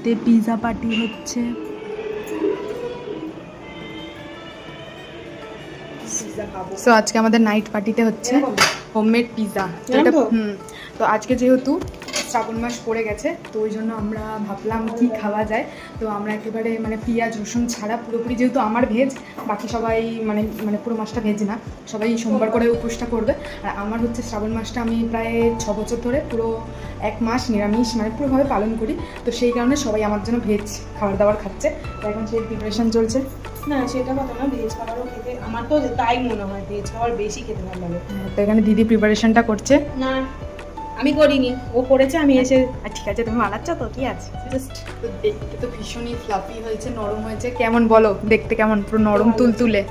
বাড়িতে pizza party হচ্ছে। So আজকে আমাদের নাইট পার্টিতে হচ্ছে হোমমেড পিৎজা। তো আজকে যেহেতু শ্রাবণ মাস পড়ে গেছে, তো ওই জন্য আমরা ভাবলাম কি খাওয়া যায়। তো আমরা একেবারে মানে পেঁয়াজ রসুন ছাড়া পুরোপুরি, যেহেতু আমার ভেজ, বাকি সবাই মানে মানে পুরো মাসটা ভেজ না, সবাই সোমবার করে উপোসটা করবে। আর আমার হচ্ছে শ্রাবণ মাসটা আমি প্রায় 6 বছর ধরে পুরো 1 মাস নিরামিষ মানে পুরোভাবে পালন করি। তো সেই কারণে সবাই আমার জন্য ভেজ খাবার দাবার খাচ্ছে। তো এখন সেই প্রিপারেশন চলছে। না সেটা কথা না, ভেজ খাবারও খেতে আমার তো তাই মনে হয়, ভেজ খাবার বেশি খেতে ভালো লাগে। তো এখানে দিদি প্রিপারেশনটা করছে। না আমি করিনি, ও করেছে, আমি এসে ঠিক আছে, তুমি বানাচ্ছ তো কি আছে। জাস্ট তো দেখতে তো ভীষণই ফ্লাফি হয়েছে, নরম হয়েছে। কেমন বলো দেখতে, কেমন পুরো নরম তুলতুলে,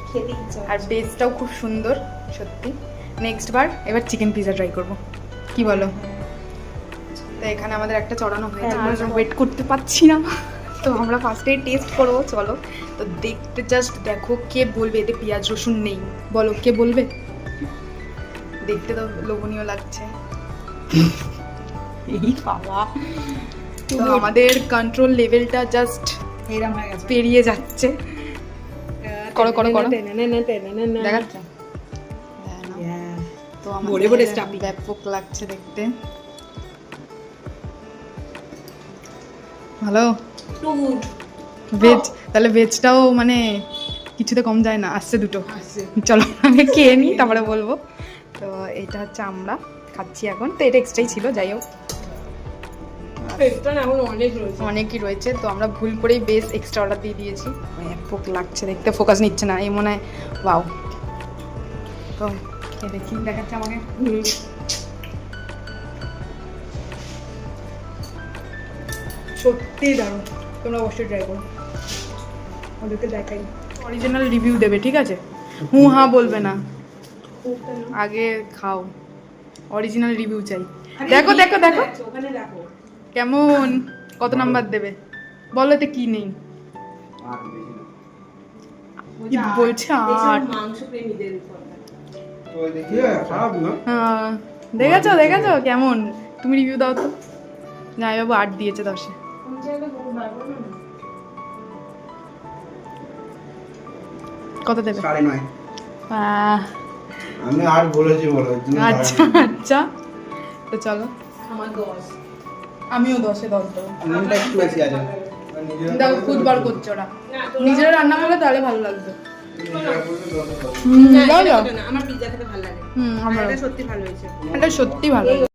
খেতে ইচ্ছা আর বেসটাও খুব সুন্দর সত্যি। নেক্সট বার এবার চিকেন পিৎজা ট্রাই করব, কি বলো? তো এখানে আমাদের একটা চড়ানো হয়েছে, আমরা ওয়েট করতে পারছি না। তো আমরা ফার্স্টেই টেস্ট করবো, চলো। তো দেখতে জাস্ট দেখো, কে বলবে এতে পেঁয়াজ রসুন নেই? বলো কে বলবে? দেখতে তো লোভনীয় লাগছে। এই বাবা, তো আমাদের কন্ট্রোল লেভেলটা জাস্ট এরকম হয়ে গেছে, পেরিয়ে যাচ্ছে। করো করো করো, দেখাচ্ছে তো ভরে ভরে stuffing। ব্যাপক লাগছে দেখতে। ভালো ভেজ, তাহলে ভেজটাও মানে কিছুতে কম যায় না, আসছে দুটো। চলো আমি খেয়ে নিই, তারপরে বলবো। তো এটা হচ্ছে আমরা খাচ্ছি এখন। তো এটা এক্সট্রাই ছিল, যাই হোক অনেকই রয়েছে। তো আমরা ভুল করেই বেশ এক্সট্রা অর্ডার দিয়ে দিয়েছি। ব্যাপক লাগছে দেখতে, ফোকাস নিচ্ছে না এই মনে হয়। ওয়াও, তো দেখি, দেখাচ্ছে আমাকে। সত্যি দারুণ, তোমরা অবশ্যই ট্রাই করো। ওদেরকে দেখাই, অরিজিনাল রিভিউ দেবে, ঠিক আছে? হ্যাঁ বলবে না, আগে খাও, অরিজিনাল রিভিউ চাই। দেখো দেখো দেখো ওখানে রাখো। কেমন, কত নাম্বার দেবে বলো? এতে কি নেই? কি বলছে? 8। মাংস প্রেমীদের হ্যাঁ, দেখেছো দেখেছো কেমন? তুমি রিভিউ দাও তো। যাই বাবু 8 দিয়েছে 10-এ। কত দেবে? 9.5। আমি 8 বলেছি বলো। আচ্ছা আচ্ছা, তো চলো। আমার 10। আমিও 10-এ 10 দেবো। নুনটা একটু বেশি আছে। দেখো খুদবার করছে ওরা, নিজেরা রান্না করলে তাহলে ভালো লাগবে। আমার পিৎজা খেতে ভালো লাগে। আমার এটা সত্যি ভালো হয়েছে। এটা সত্যি ভালো।